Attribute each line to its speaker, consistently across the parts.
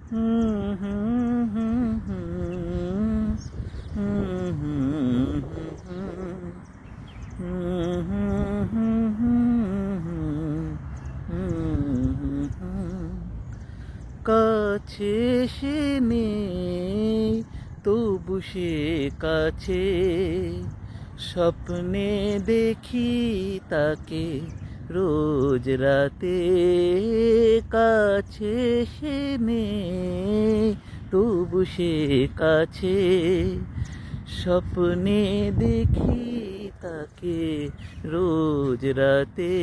Speaker 1: কাছে সে নেই তবু সে কাছে, স্বপ্নে দেখি তাকে রোজ রাতে। কাছে সে নেই তবু সে কাছে, স্বপ্নে দেখি তাকে রোজ রাতে।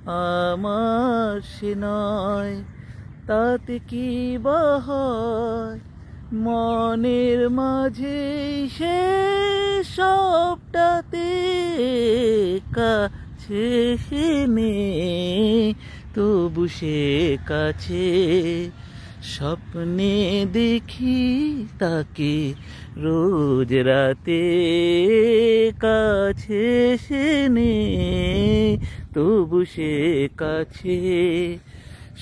Speaker 1: আমার সে নয় তাতে কি বা হয়, মনের মাঝে সে সবটাতে। কাছে সে নেই তবু সে কাছে, স্বপ্নে দেখি তাকে রোজ রাতে। কাছে সে নেই তবু সে কাছে,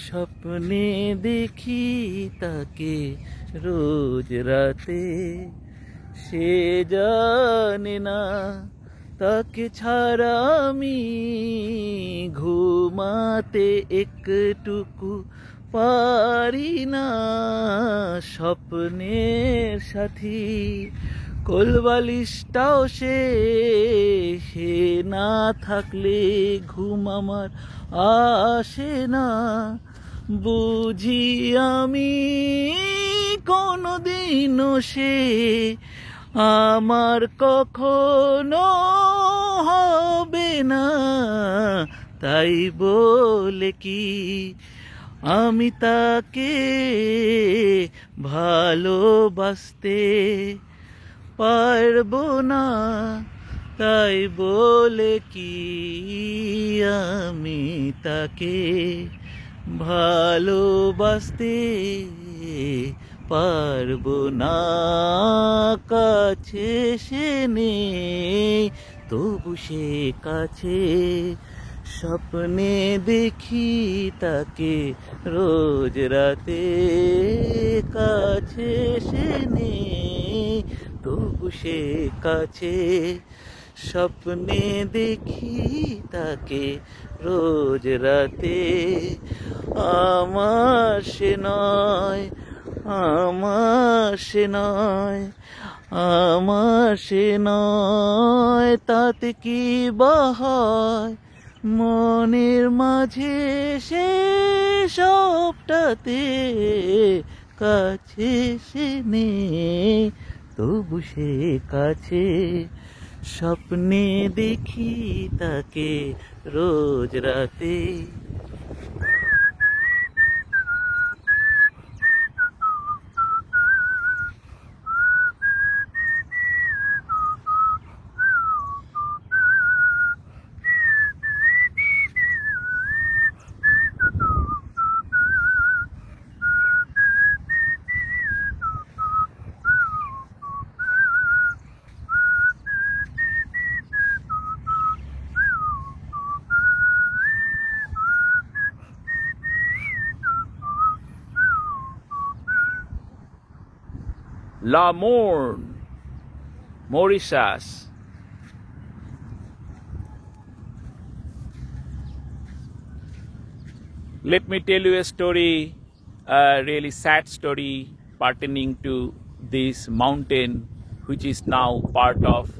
Speaker 1: স্বপ্নে দেখি তাকে রোজ রাতে। সে জানে না তাকে ছাড়া আমি ঘুমাতে একটুকু পারি না। স্বপ্নের সাথী কোলবালিশটাও সে, সে না থাকলে ঘুম আমার আসে না। বুঝি আমি কোনদিনও সে আমার কখনো হবে না। তাই বলে কি আমি তাকে ভালোবাসতে পারবো না। তাই বলে কি আমি তাকে ভালোবাসতে পারবো না। কাছে সে নেই তবু সে কাছে, স্বপ্নে দেখি তাকে রোজ রাতে। কাছে সে নেই তবু সে কাছে, স্বপ্নে দেখি তাকে রোজ রাতে। আমার সে নয়, আমার সে নয়, আমার সে নয় তাতে কি বা হয়, মনের মাঝে সে সবটাতে। কাছে সে নেই তবু সে কাছে, স্বপ্নে দেখি তাকে রোজ রাতে।
Speaker 2: La Morne, Mauritius. Let me tell you a story, a really sad story pertaining to this mountain, which is now part of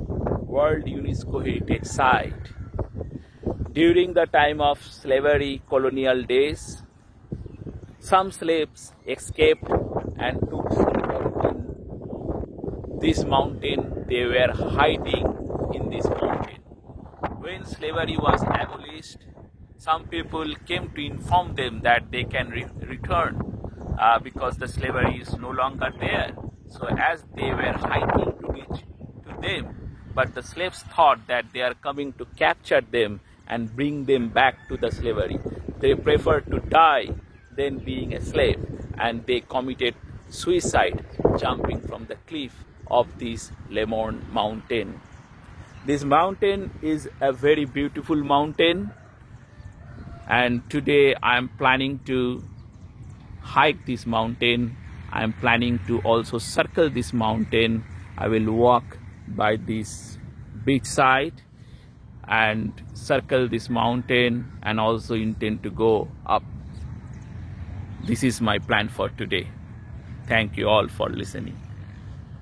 Speaker 2: World UNESCO Heritage Site. During the time of slavery colonial days, some slaves escaped and took shelter in this mountain. They were hiding in this mountain. When slavery was abolished, some people came to inform them that they can return because the slavery is no longer there. So as they were hiding to reach to them, but the slaves thought that they are coming to capture them and bring them back to the slavery. They preferred to die than being a slave, and they committed suicide jumping from the cliff of this Le Morne mountain. This mountain is a very beautiful mountain, and today I am planning to hike this mountain. I am planning to also circle this mountain. I will walk by this beach side and circle this mountain, and also intend to go up. This is my plan for today. Thank you all for listening,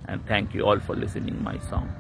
Speaker 2: and thank you all for listening my song.